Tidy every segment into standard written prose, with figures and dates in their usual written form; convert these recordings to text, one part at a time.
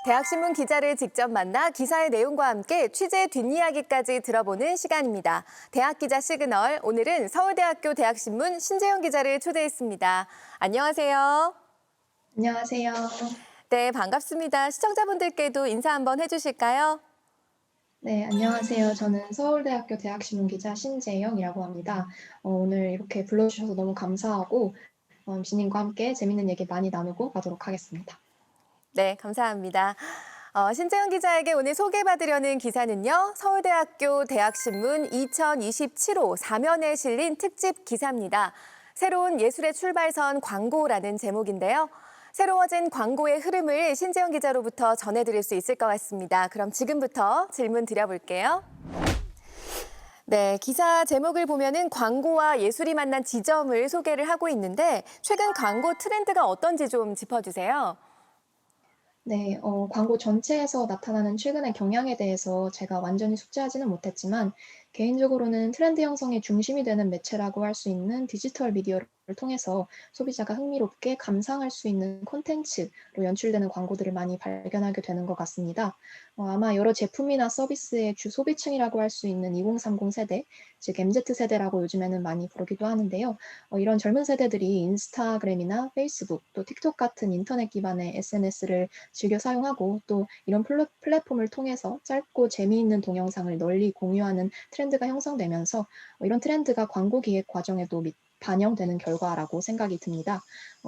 대학신문 기자를 직접 만나 기사의 내용과 함께 취재 뒷이야기까지 들어보는 시간입니다. 대학 기자 시그널, 오늘은 서울대학교 대학신문 신재영 기자를 초대했습니다. 안녕하세요. 안녕하세요. 네, 반갑습니다. 시청자분들께도 인사 한번 해주실까요? 네, 안녕하세요. 저는 서울대학교 대학신문 기자 신재영이라고 합니다. 오늘 이렇게 불러주셔서 너무 감사하고 MC님과 함께 재밌는 얘기 많이 나누고 가도록 하겠습니다. 네, 감사합니다. 신재영 기자에게 오늘 소개받으려는 기사는요, 서울대학교 대학신문 2027호 사면에 실린 특집 기사입니다. 새로운 예술의 출발선 광고라는 제목인데요. 새로워진 광고의 흐름을 신재영 기자로부터 전해드릴 수 있을 것 같습니다. 그럼 지금부터 질문 드려볼게요. 네, 기사 제목을 보면은 광고와 예술이 만난 지점을 소개를 하고 있는데 최근 광고 트렌드가 어떤지 좀 짚어주세요. 네, 광고 전체에서 나타나는 최근의 경향에 대해서 제가 완전히 숙지하지는 못했지만 개인적으로는 트렌드 형성의 중심이 되는 매체라고 할 수 있는 디지털 미디어를 통해서 소비자가 흥미롭게 감상할 수 있는 콘텐츠로 연출되는 광고들을 많이 발견하게 되는 것 같습니다. 아마 여러 제품이나 서비스의 주 소비층이라고 할 수 있는 2030 세대, 즉 MZ 세대라고 요즘에는 많이 부르기도 하는데요. 이런 젊은 세대들이 인스타그램이나 페이스북, 또 틱톡 같은 인터넷 기반의 SNS를 즐겨 사용하고 또 이런 플랫폼을 통해서 짧고 재미있는 동영상을 널리 공유하는 트렌드가 형성되면서 이런 트렌드가 광고 기획 과정에도 반영되는 결과라고 생각이 듭니다.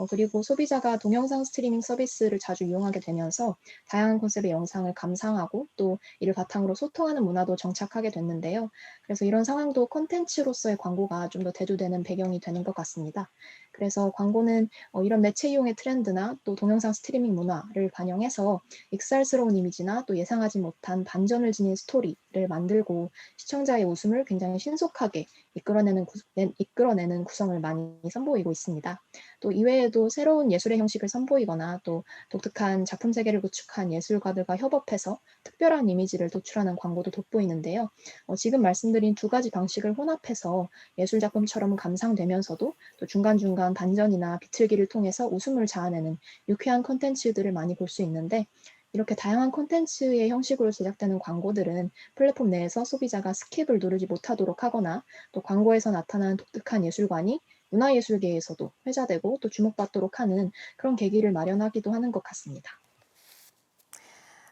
그리고 소비자가 동영상 스트리밍 서비스를 자주 이용하게 되면서 다양한 컨셉의 영상을 감상하고 또 이를 바탕으로 소통하는 문화도 정착하게 됐는데요. 그래서 이런 상황도 콘텐츠로서의 광고가 좀 더 대두되는 배경이 되는 것 같습니다. 그래서 광고는 이런 매체 이용의 트렌드나 또 동영상 스트리밍 문화를 반영해서 익살스러운 이미지나 또 예상하지 못한 반전을 지닌 스토리를 만들고 시청자의 웃음을 굉장히 신속하게 이끌어내는 구성을 많이 선보이고 있습니다. 또 이외에도 새로운 예술의 형식을 선보이거나 또 독특한 작품 세계를 구축한 예술가들과 협업해서 특별한 이미지를 도출하는 광고도 돋보이는데요. 지금 말씀드린 두 가지 방식을 혼합해서 예술 작품처럼 감상되면서도 또 중간중간 반전이나 비틀기를 통해서 웃음을 자아내는 유쾌한 콘텐츠들을 많이 볼 수 있는데 이렇게 다양한 콘텐츠의 형식으로 제작되는 광고들은 플랫폼 내에서 소비자가 스킵을 누르지 못하도록 하거나 또 광고에서 나타나는 독특한 예술관이 문화예술계에서도 회자되고 또 주목받도록 하는 그런 계기를 마련하기도 하는 것 같습니다.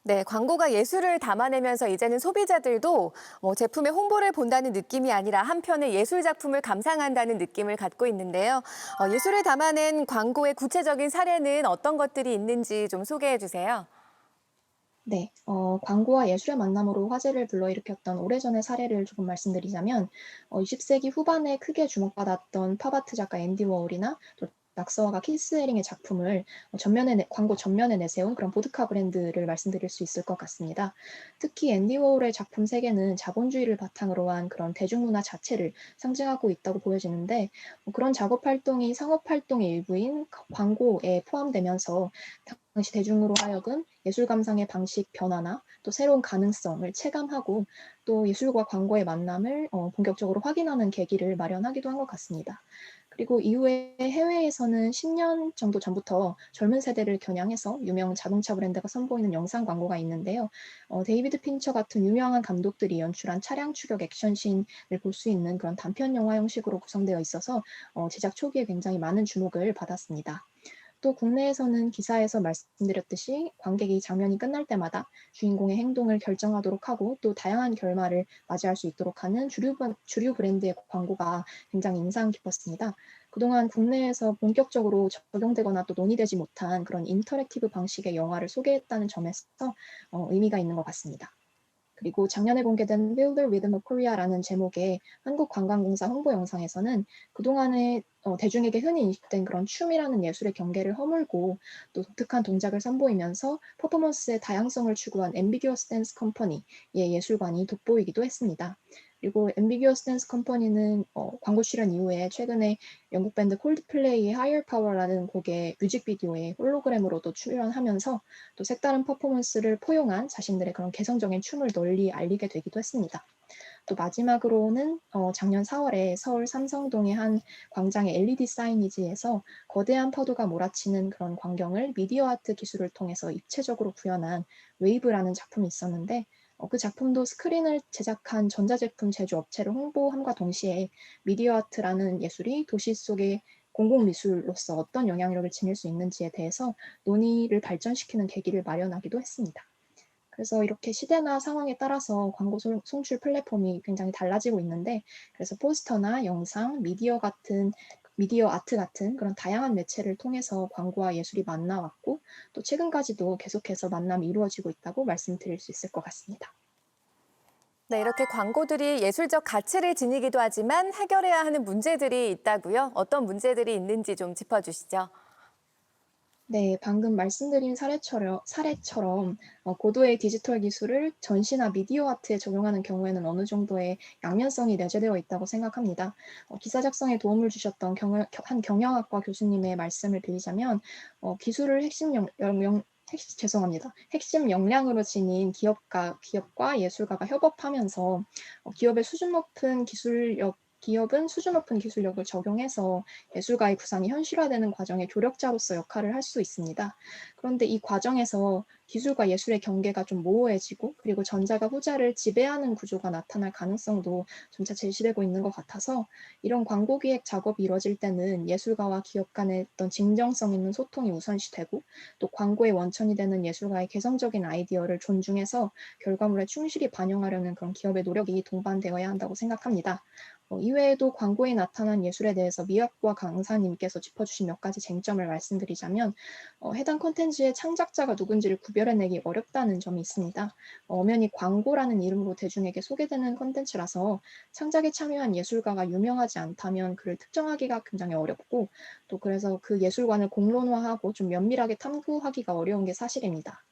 네, 광고가 예술을 담아내면서 이제는 소비자들도 제품의 홍보를 본다는 느낌이 아니라 한편의 예술 작품을 감상한다는 느낌을 갖고 있는데요. 예술을 담아낸 광고의 구체적인 사례는 어떤 것들이 있는지 좀 소개해 주세요. 네, 광고와 예술의 만남으로 화제를 불러일으켰던 오래전의 사례를 조금 말씀드리자면, 20세기 후반에 크게 주목받았던 팝아트 작가 앤디 워홀이나 또 낙서가 키스 헤링의 작품을 광고 전면에 내세운 그런 보드카 브랜드를 말씀드릴 수 있을 것 같습니다. 특히 앤디 워홀의 작품 세계는 자본주의를 바탕으로 한 그런 대중문화 자체를 상징하고 있다고 보여지는데, 그런 작업 활동이 상업 활동의 일부인 광고에 포함되면서 당시 대중으로 하여금 예술 감상의 방식 변화나 또 새로운 가능성을 체감하고 또 예술과 광고의 만남을 본격적으로 확인하는 계기를 마련하기도 한 것 같습니다. 그리고 이후에 해외에서는 10년 정도 전부터 젊은 세대를 겨냥해서 유명 자동차 브랜드가 선보이는 영상 광고가 있는데요. 데이비드 핀처 같은 유명한 감독들이 연출한 차량 추격 액션씬을 볼 수 있는 그런 단편 영화 형식으로 구성되어 있어서 제작 초기에 굉장히 많은 주목을 받았습니다. 또 국내에서는 기사에서 말씀드렸듯이 관객이 장면이 끝날 때마다 주인공의 행동을 결정하도록 하고 또 다양한 결말을 맞이할 수 있도록 하는 주류 브랜드의 광고가 굉장히 인상 깊었습니다. 그동안 국내에서 본격적으로 적용되거나 또 논의되지 못한 그런 인터랙티브 방식의 영화를 소개했다는 점에서 의미가 있는 것 같습니다. 그리고 작년에 공개된 Build the Rhythm of Korea라는 제목의 한국관광공사 홍보 영상에서는 그동안의 대중에게 흔히 인식된 그런 춤이라는 예술의 경계를 허물고 또 독특한 동작을 선보이면서 퍼포먼스의 다양성을 추구한 앰비규어스 댄스 컴퍼니의 예술관이 돋보이기도 했습니다. 그리고 앰비규어스 댄스 컴퍼니는 광고 출연 이후에 최근에 영국 밴드 콜드플레이의 Higher Power라는 곡의 뮤직비디오에 홀로그램으로도 출연하면서 또 색다른 퍼포먼스를 포용한 자신들의 그런 개성적인 춤을 널리 알리게 되기도 했습니다. 또 마지막으로는 작년 4월에 서울 삼성동의 한 광장의 LED 사이니지에서 거대한 파도가 몰아치는 그런 광경을 미디어 아트 기술을 통해서 입체적으로 구현한 웨이브라는 작품이 있었는데 그 작품도 스크린을 제작한 전자제품 제조업체를 홍보함과 동시에 미디어 아트라는 예술이 도시 속의 공공미술로서 어떤 영향력을 지닐 수 있는지에 대해서 논의를 발전시키는 계기를 마련하기도 했습니다. 그래서 이렇게 시대나 상황에 따라서 광고 송출 플랫폼이 굉장히 달라지고 있는데 그래서 포스터나 영상, 미디어 아트 같은 그런 다양한 매체를 통해서 광고와 예술이 만나왔고 또 최근까지도 계속해서 만남이 이루어지고 있다고 말씀드릴 수 있을 것 같습니다. 네, 이렇게 광고들이 예술적 가치를 지니기도 하지만 해결해야 하는 문제들이 있다고요? 어떤 문제들이 있는지 좀 짚어주시죠. 네, 방금 말씀드린 사례처럼 고도의 디지털 기술을 전시나 미디어 아트에 적용하는 경우에는 어느 정도의 양면성이 내재되어 있다고 생각합니다. 기사 작성에 도움을 주셨던 한 경영학과 교수님의 말씀을 빌리자면 기술을 핵심 역량으로 지닌 기업과 예술가가 협업하면서 기업은 수준 높은 기술력을 적용해서 예술가의 구상이 현실화되는 과정의 조력자로서 역할을 할 수 있습니다. 그런데 이 과정에서 기술과 예술의 경계가 좀 모호해지고 그리고 전자가 후자를 지배하는 구조가 나타날 가능성도 점차 제시되고 있는 것 같아서 이런 광고 기획 작업이 이루어질 때는 예술가와 기업 간의 어떤 진정성 있는 소통이 우선시되고 또 광고의 원천이 되는 예술가의 개성적인 아이디어를 존중해서 결과물에 충실히 반영하려는 그런 기업의 노력이 동반되어야 한다고 생각합니다. 이외에도 광고에 나타난 예술에 대해서 미학과 강사님께서 짚어주신 몇 가지 쟁점을 말씀드리자면 해당 콘텐츠의 창작자가 누군지를 구별해내기 어렵다는 점이 있습니다. 엄연히 광고라는 이름으로 대중에게 소개되는 콘텐츠라서 창작에 참여한 예술가가 유명하지 않다면 그를 특정하기가 굉장히 어렵고 또 그래서 그 예술관을 공론화하고 좀 면밀하게 탐구하기가 어려운 게 사실입니다.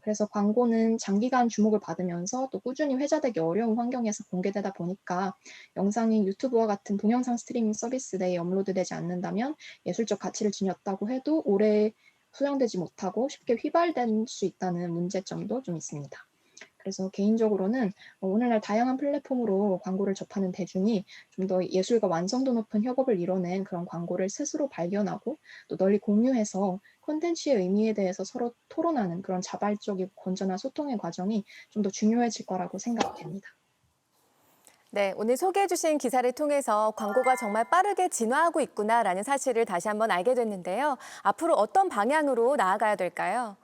그래서 광고는 장기간 주목을 받으면서 또 꾸준히 회자되기 어려운 환경에서 공개되다 보니까 영상이 유튜브와 같은 동영상 스트리밍 서비스 내에 업로드되지 않는다면 예술적 가치를 지녔다고 해도 오래 수용되지 못하고 쉽게 휘발될 수 있다는 문제점도 좀 있습니다. 그래서 개인적으로는 오늘날 다양한 플랫폼으로 광고를 접하는 대중이 좀 더 예술과 완성도 높은 협업을 이뤄낸 그런 광고를 스스로 발견하고 또 널리 공유해서 콘텐츠의 의미에 대해서 서로 토론하는 그런 자발적이고 건전한 소통의 과정이 좀 더 중요해질 거라고 생각됩니다. 네, 오늘 소개해 주신 기사를 통해서 광고가 정말 빠르게 진화하고 있구나라는 사실을 다시 한번 알게 됐는데요. 앞으로 어떤 방향으로 나아가야 될까요?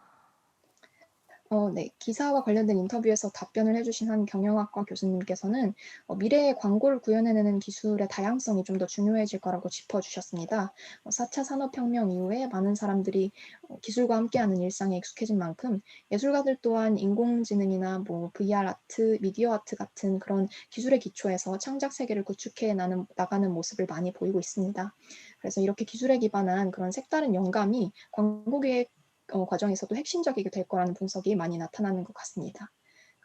네. 기사와 관련된 인터뷰에서 답변을 해주신 한 경영학과 교수님께서는 미래의 광고를 구현해내는 기술의 다양성이 좀 더 중요해질 거라고 짚어주셨습니다. 4차 산업혁명 이후에 많은 사람들이 기술과 함께하는 일상에 익숙해진 만큼 예술가들 또한 인공지능이나 뭐 VR 아트, 미디어 아트 같은 그런 기술의 기초에서 창작 세계를 구축해 나가는 모습을 많이 보이고 있습니다. 그래서 이렇게 기술에 기반한 그런 색다른 영감이 광고 기획 과정에서도 핵심적이게 될 거라는 분석이 많이 나타나는 것 같습니다.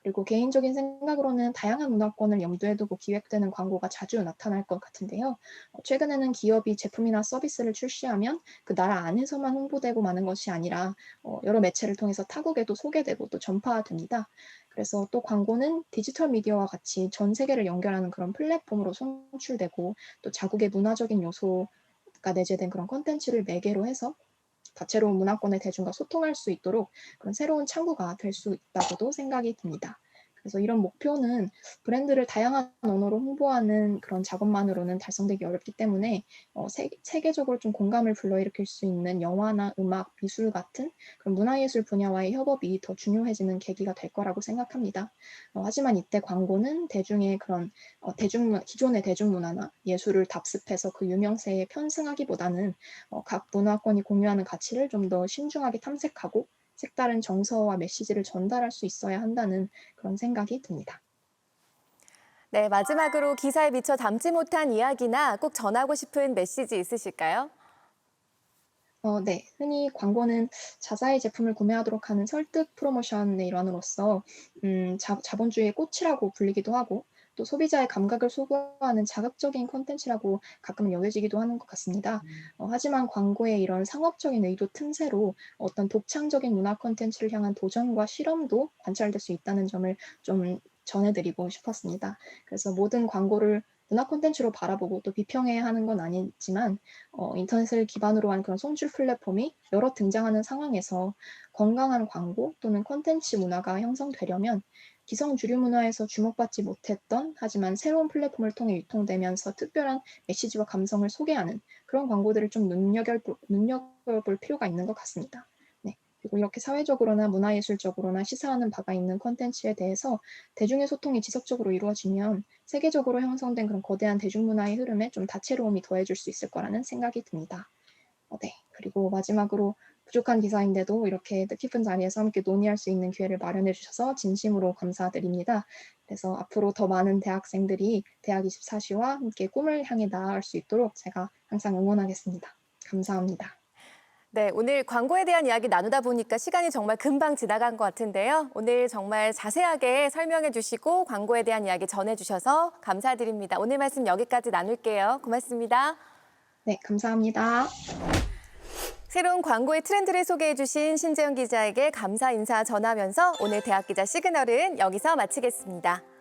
그리고 개인적인 생각으로는 다양한 문화권을 염두에 두고 기획되는 광고가 자주 나타날 것 같은데요. 최근에는 기업이 제품이나 서비스를 출시하면 그 나라 안에서만 홍보되고 마는 것이 아니라 여러 매체를 통해서 타국에도 소개되고 또 전파됩니다. 그래서 또 광고는 디지털 미디어와 같이 전 세계를 연결하는 그런 플랫폼으로 송출되고 또 자국의 문화적인 요소가 내재된 그런 콘텐츠를 매개로 해서 다채로운 문화권의 대중과 소통할 수 있도록 그런 새로운 창구가 될 수 있다고도 생각이 듭니다. 그래서 이런 목표는 브랜드를 다양한 언어로 홍보하는 그런 작업만으로는 달성되기 어렵기 때문에 세계적으로 좀 공감을 불러일으킬 수 있는 영화나 음악, 미술 같은 그런 문화예술 분야와의 협업이 더 중요해지는 계기가 될 거라고 생각합니다. 하지만 이때 광고는 대중의 그런 기존의 대중문화나 예술을 답습해서 그 유명세에 편승하기보다는 각 문화권이 공유하는 가치를 좀 더 신중하게 탐색하고 색다른 정서와 메시지를 전달할 수 있어야 한다는 그런 생각이 듭니다. 네, 마지막으로 기사에 미처 담지 못한 이야기나 꼭 전하고 싶은 메시지 있으실까요? 네. 흔히 광고는 자사의 제품을 구매하도록 하는 설득 프로모션의 일환으로서 자본주의의 꽃이라고 불리기도 하고 또 소비자의 감각을 소구하는 자극적인 콘텐츠라고 가끔은 여겨지기도 하는 것 같습니다. 하지만 광고의 이런 상업적인 의도 틈새로 어떤 독창적인 문화 콘텐츠를 향한 도전과 실험도 관찰될 수 있다는 점을 좀 전해드리고 싶었습니다. 그래서 모든 광고를 문화 콘텐츠로 바라보고 또 비평해야 하는 건 아니지만 인터넷을 기반으로 한 그런 송출 플랫폼이 여러 등장하는 상황에서 건강한 광고 또는 콘텐츠 문화가 형성되려면 기성 주류 문화에서 주목받지 못했던 하지만 새로운 플랫폼을 통해 유통되면서 특별한 메시지와 감성을 소개하는 그런 광고들을 좀 눈여겨볼 필요가 있는 것 같습니다. 네. 그리고 이렇게 사회적으로나 문화예술적으로나 시사하는 바가 있는 콘텐츠에 대해서 대중의 소통이 지속적으로 이루어지면 세계적으로 형성된 그런 거대한 대중문화의 흐름에 좀 다채로움이 더해질 수 있을 거라는 생각이 듭니다. 네. 그리고 마지막으로 부족한 기사인데도 이렇게 뜻깊은 자리에서 함께 논의할 수 있는 기회를 마련해 주셔서 진심으로 감사드립니다. 그래서 앞으로 더 많은 대학생들이 대학24시와 함께 꿈을 향해 나아갈 수 있도록 제가 항상 응원하겠습니다. 감사합니다. 네, 오늘 광고에 대한 이야기 나누다 보니까 시간이 정말 금방 지나간 것 같은데요. 오늘 정말 자세하게 설명해 주시고 광고에 대한 이야기 전해 주셔서 감사드립니다. 오늘 말씀 여기까지 나눌게요. 고맙습니다. 네, 감사합니다. 새로운 광고의 트렌드를 소개해 주신 신재영 기자에게 감사 인사 전하면서 오늘 대학 기자 시그널은 여기서 마치겠습니다.